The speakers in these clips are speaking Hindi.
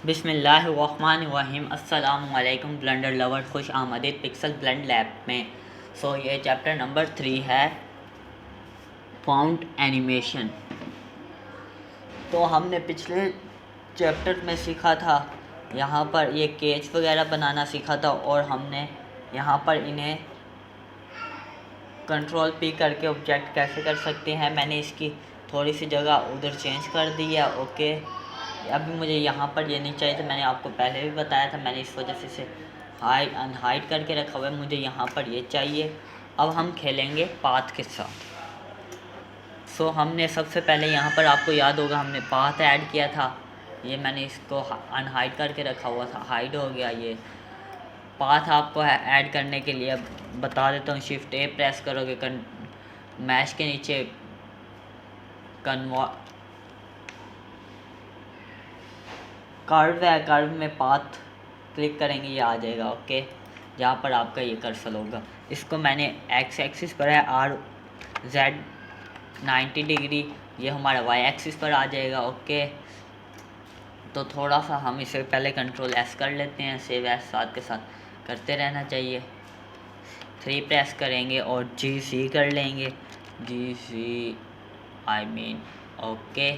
बिस्मिल्लाहिर्रहमानिर्रहीम। अस्सलामुअलैकुम ब्लेंडर लवर, खुश आमदीद पिक्सल ब्लेंड लैब में। ये चैप्टर नंबर 3 है फाउंड एनिमेशन। तो हमने पिछले चैप्टर में सीखा था, यहाँ पर ये केज वगैरह बनाना सीखा था और हमने यहाँ पर इन्हें कंट्रोल पी करके ऑब्जेक्ट कैसे कर सकते हैं। मैंने इसकी थोड़ी सी जगह उधर चेंज कर दी है। ओके, अभी मुझे यहाँ पर ये नहीं चाहिए था, मैंने आपको पहले भी बताया था। मैंने इस वजह से इसे हाइड अनहाइड करके रखा हुआ है। मुझे यहाँ पर ये चाहिए। अब हम खेलेंगे पाथ के साथ। हमने सबसे पहले यहाँ पर, आपको याद होगा, हमने पाथ ऐड किया था। ये मैंने इसको अनहाइड करके रखा हुआ था, हाइड हो गया। ये पाथ आपको ऐड करने के लिए बता देता हूँ। शिफ्ट ए प्रेस करोगे, मैश के नीचे कर्व है, कर्व में पाथ क्लिक करेंगे, ये आ जाएगा। ओके, जहाँ पर आपका ये कर्सर होगा। इसको मैंने एक्स एक्सिस पर है, आर जेड 90 डिग्री, ये हमारा वाई एक्सिस पर आ जाएगा। ओके, तो थोड़ा सा हम इसे पहले कंट्रोल एस कर लेते हैं। सेव एस साथ के साथ करते रहना चाहिए। 3 प्रेस करेंगे और जी सी कर लेंगे, जी सी आई मीन। ओके,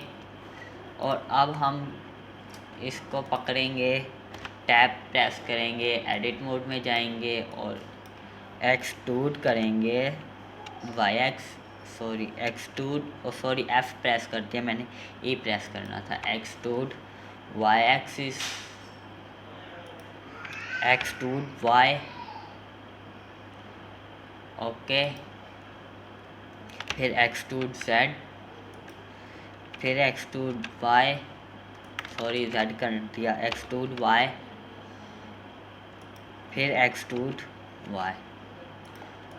और अब हम इसको पकड़ेंगे, टैब प्रेस करेंगे, एडिट मोड में जाएंगे और एक्सट्रूड करेंगे वाई एक्सट्रूड एफ प्रेस कर दिया मैंने, ई प्रेस करना था। Extrude Y axis, extrude Y. Okay, फिर एक्सट्रूड जेड, फिर एक्सट्रूड वाई, जेड कर दिया, एक्सट्रूड वाई, फिर extrude Y.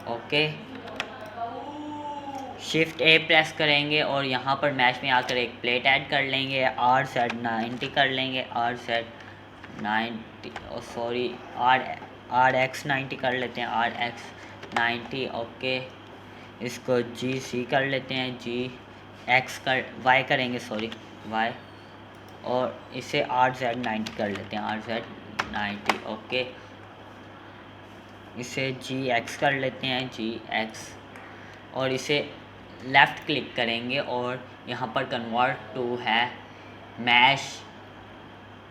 Okay, shift A press करेंगे और यहाँ पर मैश में आकर एक प्लेट ऐड कर लेंगे। आर सेट 90 कर लेंगे, आर सेट 90 आर एक्स 90 कर लेते हैं, आर एक्स 90। ओके, इसको जी सी कर लेते हैं, जी एक्स कर वाई करेंगे, वाई, और इसे आर जेड 90 कर लेते हैं, आर जेड 90। ओके, इसे जी एक्स कर लेते हैं, जी एक्स, और इसे लेफ़्ट क्लिक करेंगे और यहाँ पर कन्वर्ट टू है मैश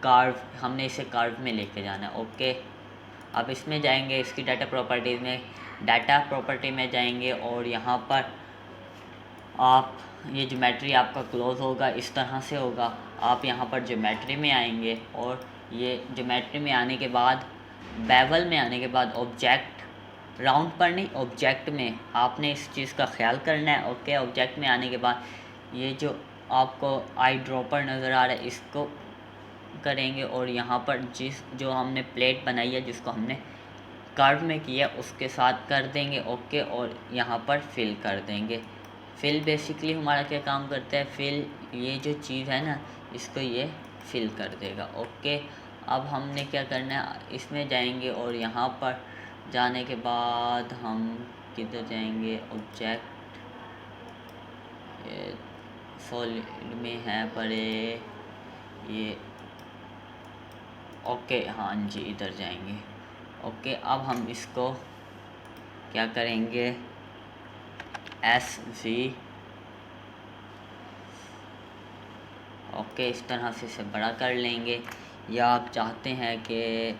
कर्व, हमने इसे कर्व में लेके जाना है। ओके, अब इसमें जाएंगे, इसकी डाटा प्रॉपर्टीज़ में, डाटा प्रॉपर्टी में जाएंगे और यहाँ पर आप ये ज्योमेट्री आपका क्लोज होगा, इस तरह से होगा। आप यहाँ पर ज्योमेट्री में आएंगे और ये ज्योमेट्री में आने के बाद, बेवल में आने के बाद, ऑब्जेक्ट राउंड पर नहीं, ऑब्जेक्ट में आपने इस चीज़ का ख्याल करना है। ओके, ऑब्जेक्ट में आने के बाद ये जो आपको आई ड्रॉपर नज़र आ रहा है, इसको करेंगे और यहाँ पर जो हमने प्लेट बनाई है, जिसको हमने कर्व में किया, उसके साथ कर देंगे। ओके, और यहाँ पर फिल कर देंगे। फिल बेसिकली हमारा क्या काम करता है, फिल, ये जो चीज़ है ना, इसको ये फिल कर देगा। ओके, अब हमने क्या करना है, इसमें जाएंगे और यहाँ पर जाने के बाद हम किधर जाएंगे, ऑब्जेक्ट सॉलिड में है पड़े ये। ओके, हाँ जी, इधर जाएंगे। ओके, अब हम इसको क्या करेंगे, एस जी। ओके, इस तरह से इसे बड़ा कर लेंगे। या आप चाहते हैं कि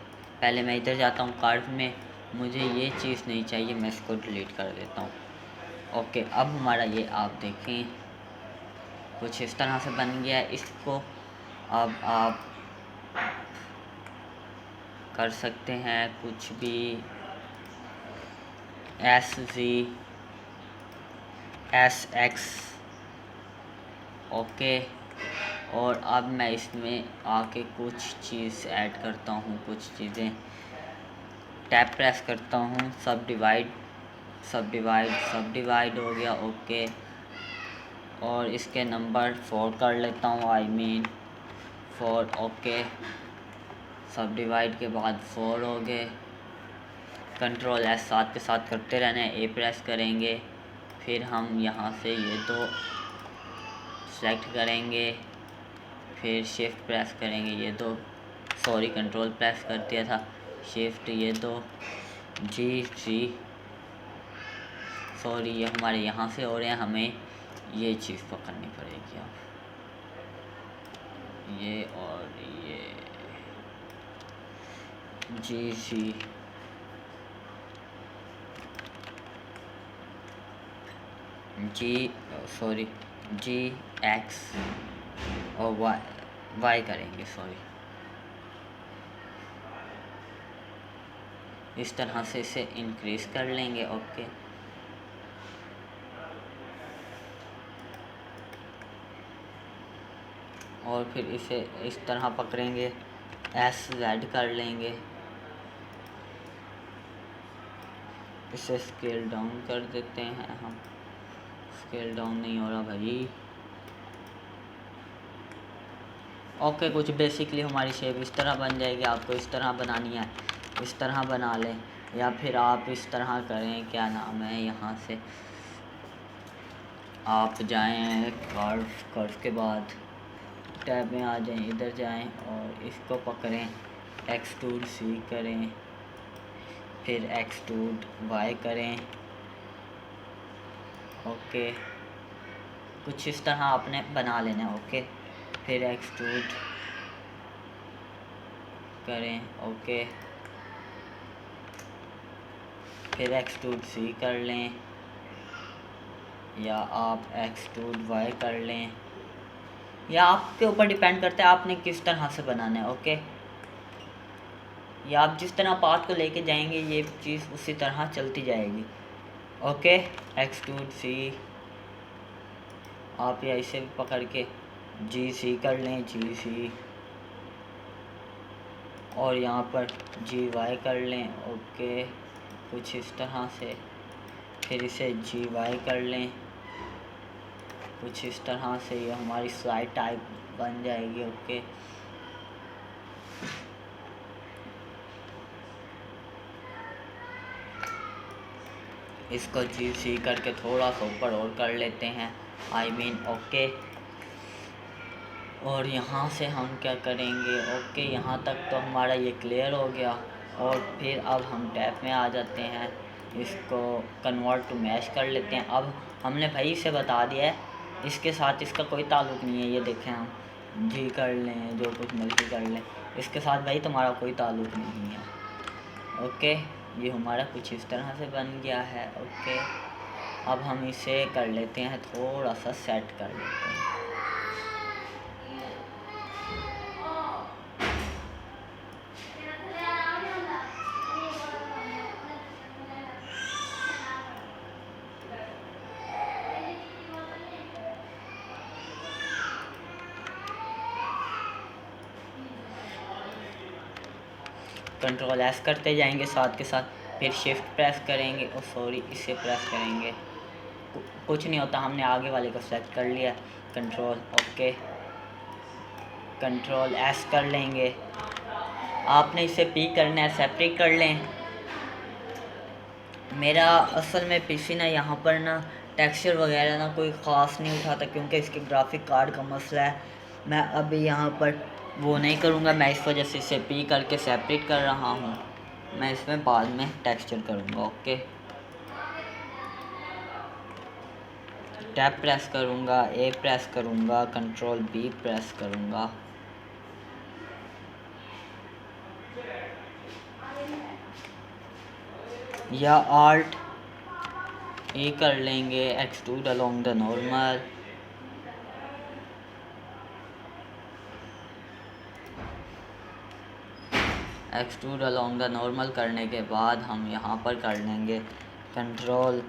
पहले मैं इधर जाता हूँ कर्व में, मुझे ये चीज़ नहीं चाहिए, मैं इसको डिलीट कर देता हूँ। ओके, अब हमारा ये आप देखें कुछ इस तरह से बन गया है। इसको अब आप कर सकते हैं कुछ भी, S G S x. Okay, और अब मैं इसमें आके कुछ चीज़ ऐड करता हूँ, कुछ चीज़ें टैब प्रेस करता हूँ, सब डिवाइड हो गया। ओके, और इसके नंबर 4 कर लेता हूँ, आई मीन 4। ओके, सब डिवाइड के बाद 4 हो गए। कंट्रोल एस साथ के साथ करते रहना है, ए प्रेस करेंगे, फिर हम यहाँ से ये 2 सेलेक्ट करेंगे, फिर शिफ्ट प्रेस करेंगे, ये 2 सॉरी कंट्रोल प्रेस कर दिया था, शिफ्ट ये तो जी सी, सॉरी ये हमारे यहाँ से हो रहे हैं, हमें ये चीज़ पकड़नी पड़ेगी अब, ये और ये जी सी, जी सॉरी जी एक्स और वाई करेंगे, सॉरी इस तरह से इसे इंक्रीज कर लेंगे। ओके और फिर इसे इस तरह पकड़ेंगे, एस जेड कर लेंगे, इसे स्केल डाउन कर देते हैं हम, स्केल डाउन नहीं हो रहा भाई। ओके कुछ बेसिकली हमारी शेप इस तरह बन जाएगी, आपको इस तरह बनानी है इस तरह बना लें, या फिर आप इस तरह करें, क्या नाम है, यहाँ से आप जाएं कर्व के बाद टैब में आ जाएं, इधर जाएं और इसको पकड़ें, एक्सट्रूड सी करें, फिर एक्सट्रूड वाई करें। ओके कुछ इस तरह आपने बना लेना है। ओके फिर एक्सट्रूड करें, ओके फिर एक्सट्रूड सी कर लें, या आप एक्सट्रूड वाई कर लें, या आपके ऊपर डिपेंड करता है आपने किस तरह से बनाना है। ओके या आप जिस तरह पार्ट को लेके जाएंगे ये चीज़ उसी तरह चलती जाएगी। ओके एक्सट्रूड सी, आप या इसे पकड़ के जी सी कर लें, जी सी, और यहाँ पर जी वाई कर लें। ओके कुछ इस तरह से, फिर इसे जी वाई कर लें कुछ इस तरह से, ये हमारी स्लाइड टाइप बन जाएगी। ओके इसको जी सी करके थोड़ा सा ऊपर और कर लेते हैं, आई मीन ओके और यहाँ से हम क्या करेंगे, ओके यहाँ तक तो हमारा ये क्लियर हो गया। और फिर अब हम टैब में आ जाते हैं, इसको कन्वर्ट टू मैश कर लेते हैं। अब हमने भाई इसे बता दिया है, इसके साथ इसका कोई ताल्लुक़ नहीं है, ये देखें हम जी कर लें, जो कुछ मर्जी कर लें, इसके साथ भाई तुम्हारा कोई ताल्लुक़ नहीं है। ओके ये हमारा कुछ इस तरह से बन गया है। ओके अब हम इसे कर लेते हैं, थोड़ा सा सेट कर लेते हैं। कंट्रोल एस करते जाएंगे साथ के साथ, फिर शिफ्ट प्रेस करेंगे और सॉरी इसे प्रेस करेंगे, कुछ नहीं होता, हमने आगे वाले को सेलेक्ट कर लिया। कंट्रोल ओके कंट्रोल एस कर लेंगे, आपने इसे पी करना है, सेपरेट कर लें। मेरा असल में पीसी ना यहाँ पर ना टेक्सचर वगैरह ना कोई ख़ास नहीं उठाता, क्योंकि इसके ग्राफिक कार्ड का मसला है। मैं अभी यहाँ पर वो नहीं करूँगा, मैं इस वजह से इसे पी करके सेपरेट कर रहा हूँ, मैं इसमें बाद में टेक्सचर करूँगा। ओके टैब प्रेस करूँगा, ए प्रेस करूँगा, कंट्रोल बी प्रेस करूँगा, या आल्ट ए कर लेंगे, extrude along the normal, extrude along the normal करने के बाद हम यहाँ पर कर लेंगे कंट्रोल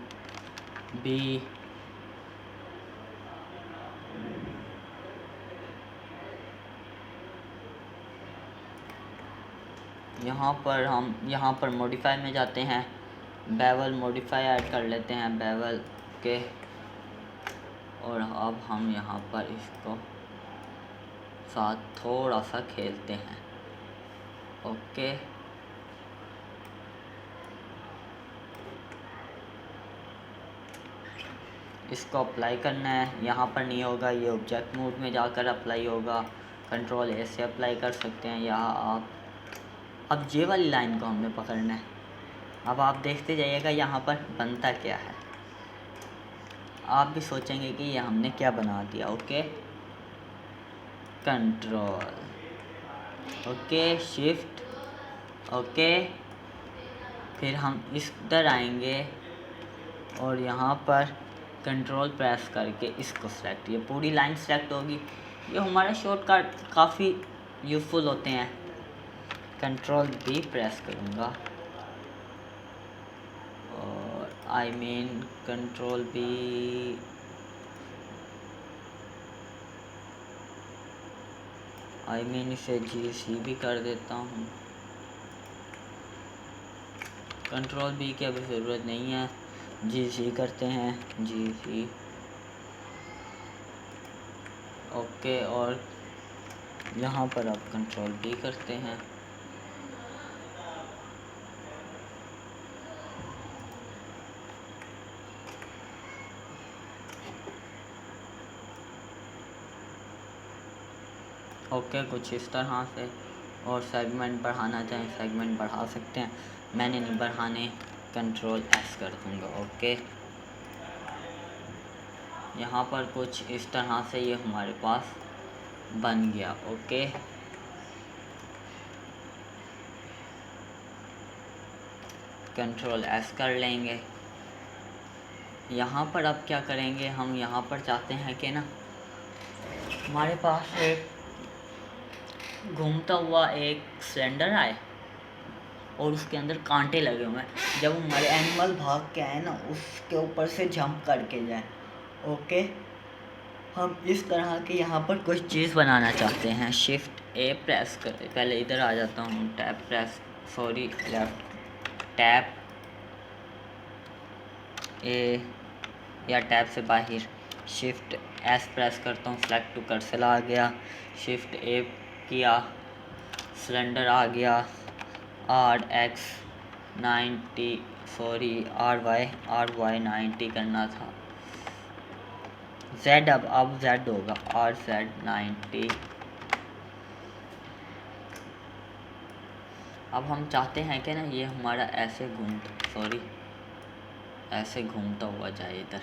बी, यहाँ पर मॉडिफाई में जाते हैं, बेवल मॉडिफाई ऐड कर लेते हैं बेवल के, और अब हम यहाँ पर इसको साथ थोड़ा सा खेलते हैं। ओके इसको अप्लाई करना है, यहाँ पर नहीं होगा, ये ऑब्जेक्ट मोड में जाकर अप्लाई होगा। कंट्रोल ए से अप्लाई कर सकते हैं, या आप अब ये वाली लाइन को हमने पकड़ना है। अब आप देखते जाइएगा यहाँ पर बनता क्या है, आप भी सोचेंगे कि ये हमने क्या बना दिया। Okay, control, okay, shift, okay, फिर हम इधर आएंगे और यहाँ पर कंट्रोल प्रेस करके इसको सेलेक्ट, ये पूरी लाइन सेलेक्ट होगी। ये हमारे शॉर्टकट काफ़ी यूज़फुल होते हैं। कंट्रोल बी प्रेस करूँगा और आई मीन कंट्रोल बी, इसे GC भी कर देता हूँ। कंट्रोल बी की अभी ज़रूरत नहीं है, GC करते हैं, GC, ओके। और यहाँ पर आप कंट्रोल बी करते हैं, ओके, कुछ इस तरह से। और सेगमेंट बढ़ाना चाहें सेगमेंट बढ़ा सकते हैं, मैंने नहीं बढ़ाने, कंट्रोल S कर दूँगा। ओके, यहाँ पर कुछ इस तरह से ये हमारे पास बन गया। ओके, कंट्रोल S कर लेंगे। यहाँ पर अब क्या करेंगे, हम यहाँ पर चाहते हैं कि ना हमारे पास एक घूमता हुआ एक सिलेंडर आए और उसके अंदर कांटे लगे हुए हैं। जब हमारे एनिमल भाग के आए ना, उसके ऊपर से जंप करके जाए। ओके, हम इस तरह के यहाँ पर कुछ चीज़ बनाना चाहते हैं। शिफ्ट A प्रेस कर, पहले इधर आ जाता हूँ, tap press, sorry left, tap A या टैप से बाहर, शिफ्ट S प्रेस करता हूँ, सेलेक्ट टू कर्सर आ गया, शिफ्ट A किया, सिलेंडर आ गया, RX 90, सॉरी RY 90 करना था, Z, अब Z होगा, RZ 90। अब हम चाहते हैं कि ना ये हमारा ऐसे ऐसे घूमता हुआ जाए इधर।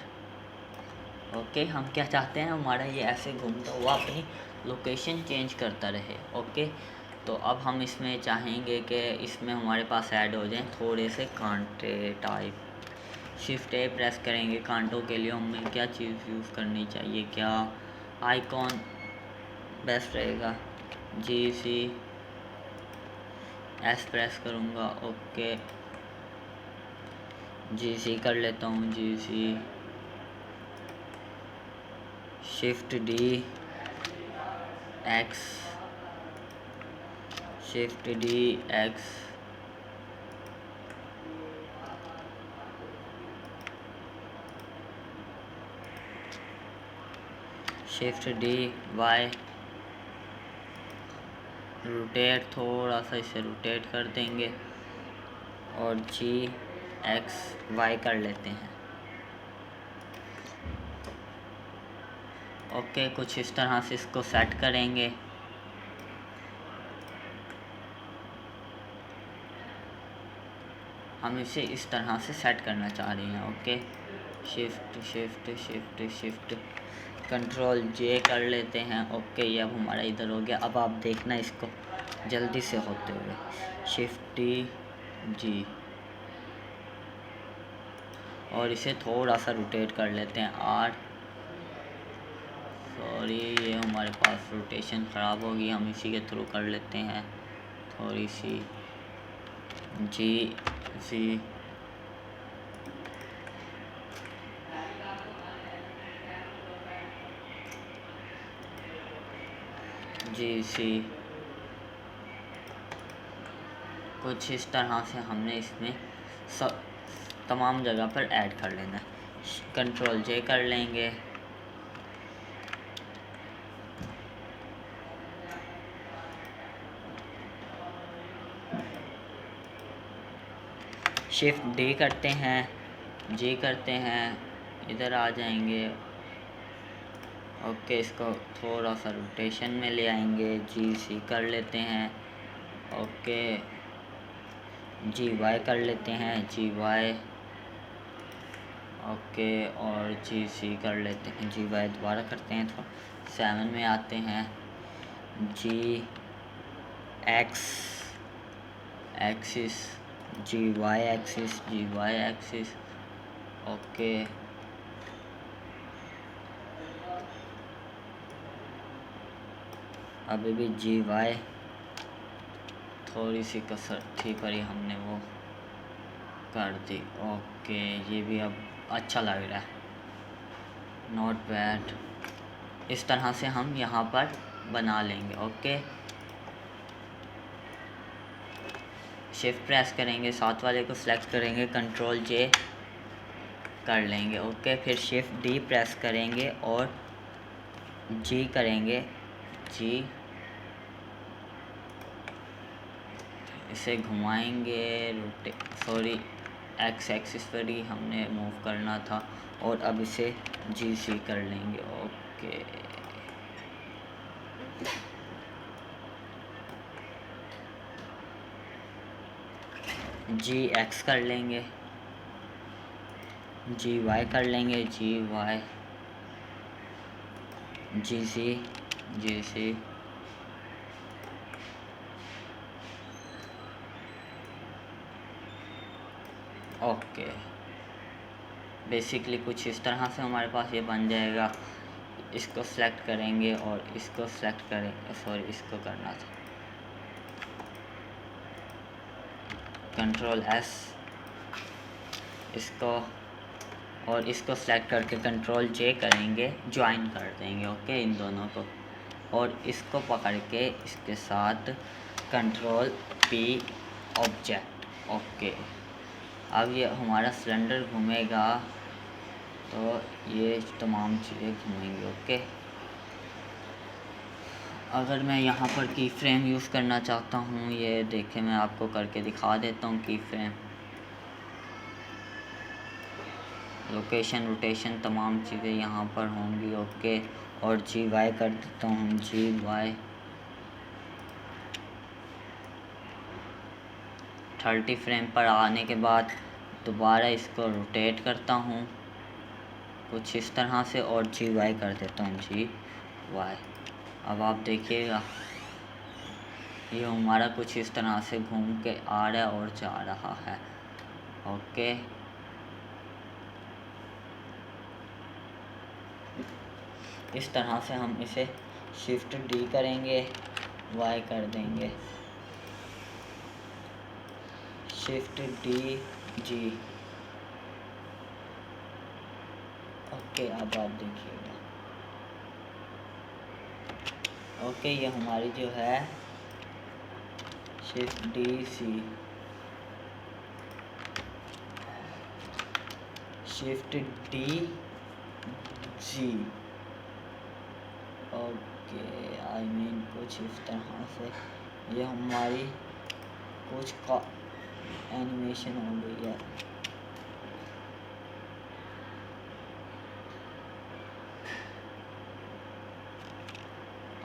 ओके, हम क्या चाहते हैं, हमारा ये ऐसे घूमता हुआ अपनी लोकेशन चेंज करता रहे। ओके, तो अब हम इसमें चाहेंगे कि इसमें हमारे पास ऐड हो जाएं थोड़े से कांटे टाइप। शिफ्ट A प्रेस करेंगे, कांटों के लिए हमें क्या चीज़ यूज़ करनी चाहिए, क्या आइकॉन बेस्ट रहेगा, GC S प्रेस करूँगा। ओके, GC कर लेता हूँ, GC, shift D X, shift D X, shift D Y, rotate, थोड़ा सा इसे रोटेट कर देंगे और G X Y कर लेते हैं। ओके, कुछ इस तरह से इसको सेट करेंगे। हम इसे इस तरह से सेट करना चाह रहे हैं। Okay, shift shift shift shift, control J कर लेते हैं। ओके, ये अब हमारा इधर हो गया। अब आप देखना इसको जल्दी से होते हुए, शिफ्ट G, और इसे थोड़ा सा रोटेट कर लेते हैं, R, सॉरी ये हमारे पास रोटेशन ख़राब होगी, हम इसी के थ्रू कर लेते हैं थोड़ी सी, GC, कुछ इस तरह से हमने इसमें सब तमाम जगह पर ऐड कर लेना है। कंट्रोल J कर लेंगे, शिफ्ट D करते हैं, J करते हैं, इधर आ जाएंगे ओके, इसको थोड़ा सा रोटेशन में ले आएंगे, जी सी कर लेते हैं। ओके, जी वाई कर लेते हैं, जी वाई। ओके, और जी सी कर लेते हैं, जी वाई दोबारा करते हैं। थोड़ा 7 में आते हैं, जी एक्स एक्सिस, जी वाई एक्सिस, जी वाई एक्सिस। ओके, अभी भी जी वाई थोड़ी सी कसर थी पर ही हमने वो कर दी। ओके, ये भी अब अच्छा लग रहा है, नॉट बैड। इस तरह से हम यहाँ पर बना लेंगे। ओके, शिफ्ट प्रेस करेंगे, साथ वाले को सिलेक्ट करेंगे, कंट्रोल जे कर लेंगे। ओके, फिर शिफ्ट डी प्रेस करेंगे और जी करेंगे, जी इसे घुमाएंगे, सॉरी एक्स एक्सिस पर ही हमने मूव करना था, और अब इसे जी सी कर लेंगे। ओके, जी एक्स कर लेंगे, जी वाई कर लेंगे, जी वाई, जी सी, जी सी। ओके, बेसिकली कुछ इस तरह से हमारे पास ये बन जाएगा। इसको सेलेक्ट करेंगे और इसको सेलेक्ट करेंगे, सॉरी इसको करना था, कंट्रोल एस, इसको और इसको सेलेक्ट करके कंट्रोल जे करेंगे, ज्वाइन कर देंगे। ओके, इन दोनों को, और इसको पकड़ के इसके साथ कंट्रोल पी ऑब्जेक्ट। ओके, अब ये हमारा सिलेंडर घूमेगा तो ये तमाम चीज़ें घूमेंगी। ओके, अगर मैं यहाँ पर की फ्रेम यूज़ करना चाहता हूँ, ये देखें मैं आपको करके दिखा देता हूँ। की फ्रेम, लोकेशन, रोटेशन, तमाम चीज़ें यहाँ पर होंगी। ओके, और जी वाई कर देता हूँ, जी वाई 30 फ्रेम पर आने के बाद दोबारा इसको रोटेट करता हूँ कुछ इस तरह से, और जी वाई कर देता हूँ, जी वाई। अब आप देखिएगा ये हमारा कुछ इस तरह से घूम के आ रहा है और जा रहा है। ओके, इस तरह से हम इसे शिफ्ट डी करेंगे, वाई कर देंगे, शिफ्ट डी जी। ओके, अब आप देखिएगा। ओके, ये हमारी जो है shift D C, shift D G. Okay, I mean कुछ इस तरह से ये हमारी कुछ का एनिमेशन हो गई है।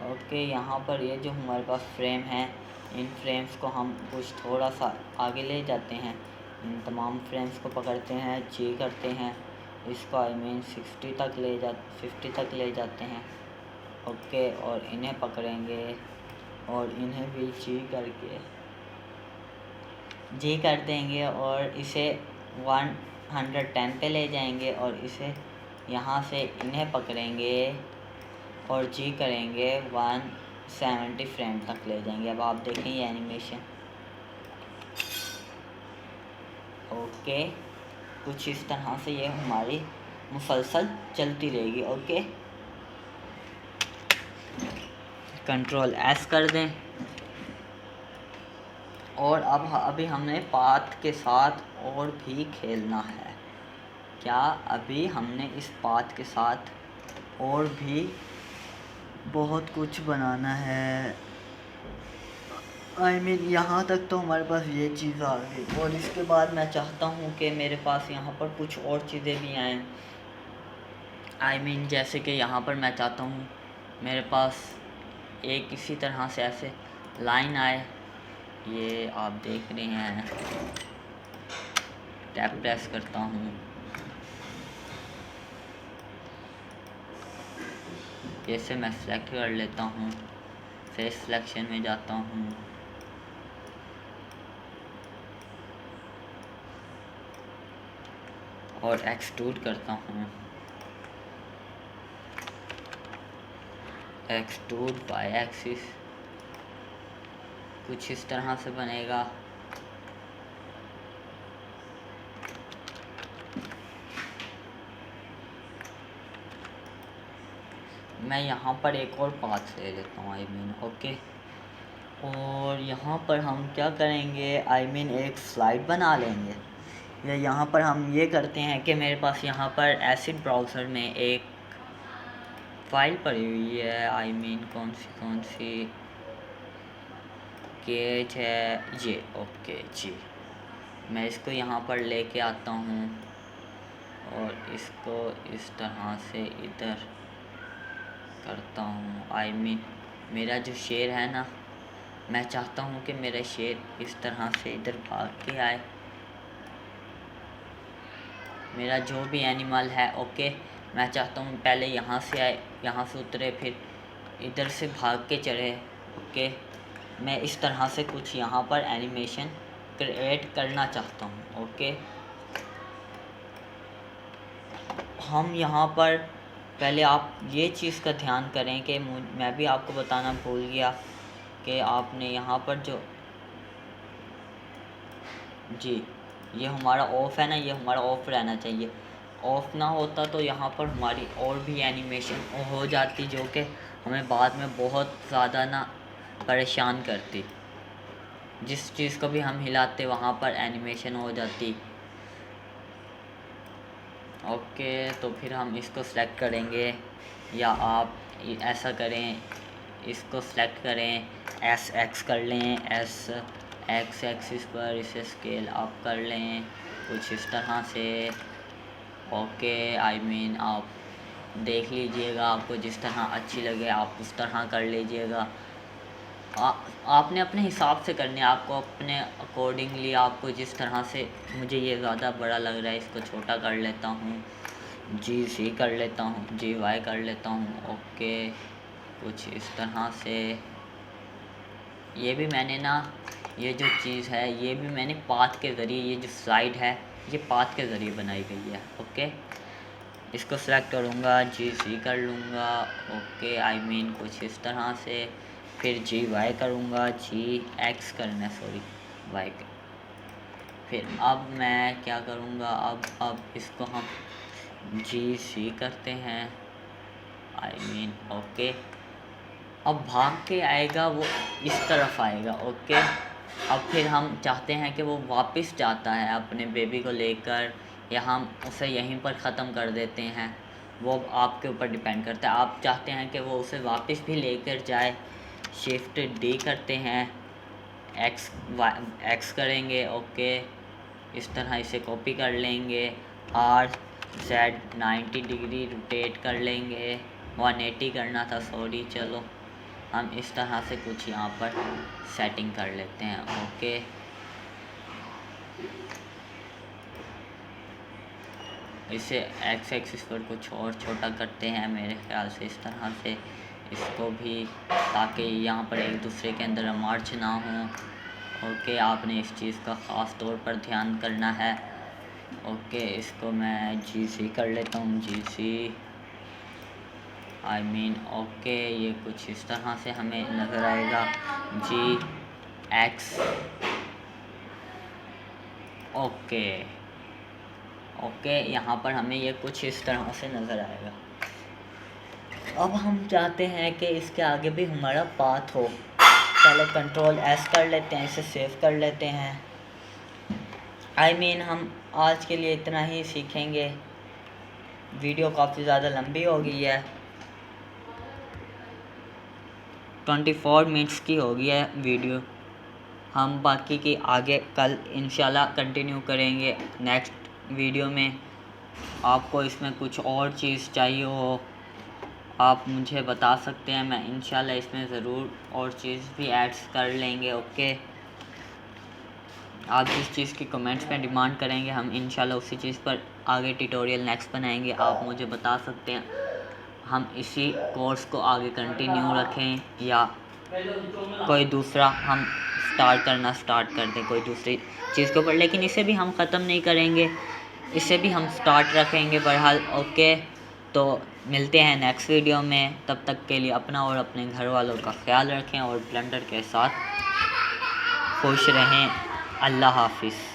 ओके, यहाँ पर ये जो हमारे पास फ्रेम है, इन फ्रेम्स को हम कुछ थोड़ा सा आगे ले जाते हैं, इन तमाम फ्रेम्स को पकड़ते हैं, जी करते हैं, इसको आई मीन 50 तक ले जाते हैं। ओके, और इन्हें पकड़ेंगे और इन्हें भी जी कर देंगे, और इसे 110 पे ले जाएंगे, और इसे यहाँ से इन्हें पकड़ेंगे और जी करेंगे, 170 फ्रेम तक ले जाएंगे। अब आप देखें ये एनिमेशन। ओके, कुछ इस तरह से ये हमारी मुसलसल चलती रहेगी। ओके, कंट्रोल एस कर दें, और अब अभी हमने पाथ के साथ और भी खेलना है। क्या अभी हमने इस पाथ के साथ और भी बहुत कुछ बनाना है। आई मीन यहाँ तक तो हमारे पास ये चीज़ आ गई, और इसके बाद मैं चाहता हूँ कि मेरे पास यहाँ पर कुछ और चीज़ें भी आएँ। जैसे कि यहाँ पर मैं चाहता हूँ मेरे पास एक इसी तरह से ऐसे लाइन आए, ये आप देख रहे हैं। टैप प्रेस करता हूँ, जैसे मैं सेलेक्ट कर लेता हूँ, फेस सिलेक्शन में जाता हूँ, और एक्सट्रूड करता हूँ, एक्सट्रूड बाय एक्सिस, कुछ इस तरह से बनेगा। मैं यहाँ पर एक और पाथ ले लेता हूँ ओके। और यहाँ पर हम क्या करेंगे, एक स्लाइड बना लेंगे। या यहाँ पर हम ये करते हैं कि मेरे पास यहाँ पर एसिड ब्राउज़र में एक फ़ाइल पड़ी हुई है, कौन सी केज है ये, ओके जी। मैं इसको यहाँ पर लेके आता हूँ और इसको इस तरह से इधर करता हूँ। मेरा जो शेर है ना, मैं चाहता हूँ कि मेरा शेर इस तरह से इधर भाग के आए, मेरा जो भी एनिमल है ओके। मैं चाहता हूँ पहले यहाँ से आए, यहाँ से उतरे, फिर इधर से भाग के चढ़े ओके। मैं इस तरह से कुछ यहाँ पर एनिमेशन क्रिएट करना चाहता हूँ ओके। हम यहाँ पर पहले आप ये चीज़ का ध्यान करें कि मैं भी आपको बताना भूल गया कि आपने यहाँ पर जो जी ये हमारा ऑफ़ है ना, ये हमारा ऑफ़ रहना चाहिए। ऑफ़ ना होता तो यहाँ पर हमारी और भी एनिमेशन हो जाती, जो कि हमें बाद में बहुत ज़्यादा ना परेशान करती। जिस चीज़ को भी हम हिलाते वहाँ पर एनिमेशन हो जाती ओके। तो फिर हम इसको सेलेक्ट करेंगे, या आप ऐसा करें, इसको सेलेक्ट करें, एस एक्स कर लें, एस एक्स एक्सिस पर इसे स्केल अप कर लें कुछ इस तरह से ओके। आप देख लीजिएगा, आपको जिस तरह अच्छी लगे आप उस तरह कर लीजिएगा। आपने अपने हिसाब से करने, आपको अपने अकॉर्डिंगली, आपको जिस तरह से, मुझे ये ज़्यादा बड़ा लग रहा है इसको छोटा कर लेता हूँ, जी कर लेता हूँ, GY कर लेता हूँ ओके। कुछ इस तरह से। ये भी मैंने ना, ये जो चीज़ है ये भी मैंने पाथ के ज़रिए, ये जो स्लाइड है ये पाथ के ज़रिए बनाई गई है ओके। इसको सेलेक्ट करूँगा, GC कर लूँगा ओके। कुछ इस तरह से, फिर GY करूँगा, GX करना सॉरी Y का। फिर अब मैं क्या करूँगा, अब इसको हम GC करते हैं, ओके। अब भाग के आएगा वो इस तरफ आएगा ओके। अब फिर हम चाहते हैं कि वो वापस जाता है अपने बेबी को लेकर, या हम उसे यहीं पर ख़त्म कर देते हैं, वो आपके ऊपर डिपेंड करता है। आप चाहते हैं कि वो उसे वापस भी लेकर जाए, शिफ्ट D करते हैं, X करेंगे ओके। इस तरह इसे कॉपी कर लेंगे, RZ 90 डिग्री रोटेट कर लेंगे, 180 करना था सॉरी। चलो हम इस तरह से कुछ यहाँ पर सेटिंग कर लेते हैं ओके। इसे एक्स एक्सिस पर कुछ और छोटा करते हैं मेरे ख्याल से, इस तरह से इसको भी, ताकि यहाँ पर एक दूसरे के अंदर मर्ज ना हो ओके। आपने इस चीज़ का ख़ास तौर पर ध्यान करना है ओके। इसको मैं GC कर लेता हूँ, GC ओके। ये कुछ इस तरह से हमें नज़र आएगा, GX ओके ओके। यहाँ पर हमें ये कुछ इस तरह से नज़र आएगा। अब हम चाहते हैं कि इसके आगे भी हमारा पाथ हो, पहले कंट्रोल S कर लेते हैं, इसे सेव कर लेते हैं। हम आज के लिए इतना ही सीखेंगे, वीडियो काफ़ी ज़्यादा लंबी हो गई है, 24 मिनट्स की हो गई है वीडियो। हम बाकी की आगे कल इंशाल्लाह कंटिन्यू करेंगे नेक्स्ट वीडियो में। आपको इसमें कुछ और चीज़ चाहिए हो आप मुझे बता सकते हैं, मैं इंशाल्लाह इसमें ज़रूर और चीज़ भी ऐड्स कर लेंगे। ओके, आप जिस चीज़ की कमेंट्स में डिमांड करेंगे हम इंशाल्लाह उसी चीज़ पर आगे ट्यूटोरियल नेक्स्ट बनाएंगे। आप मुझे बता सकते हैं हम इसी कोर्स को आगे कंटिन्यू रखें या कोई दूसरा हम स्टार्ट कर दें कोई दूसरी चीज़ के ऊपर, लेकिन इसे भी हम ख़त्म नहीं करेंगे, इसे भी हम स्टार्ट रखेंगे बहरहाल। ओके, तो मिलते हैं नेक्स्ट वीडियो में, तब तक के लिए अपना और अपने घर वालों का ख्याल रखें और ब्लेंडर के साथ खुश रहें। अल्लाह हाफिज़।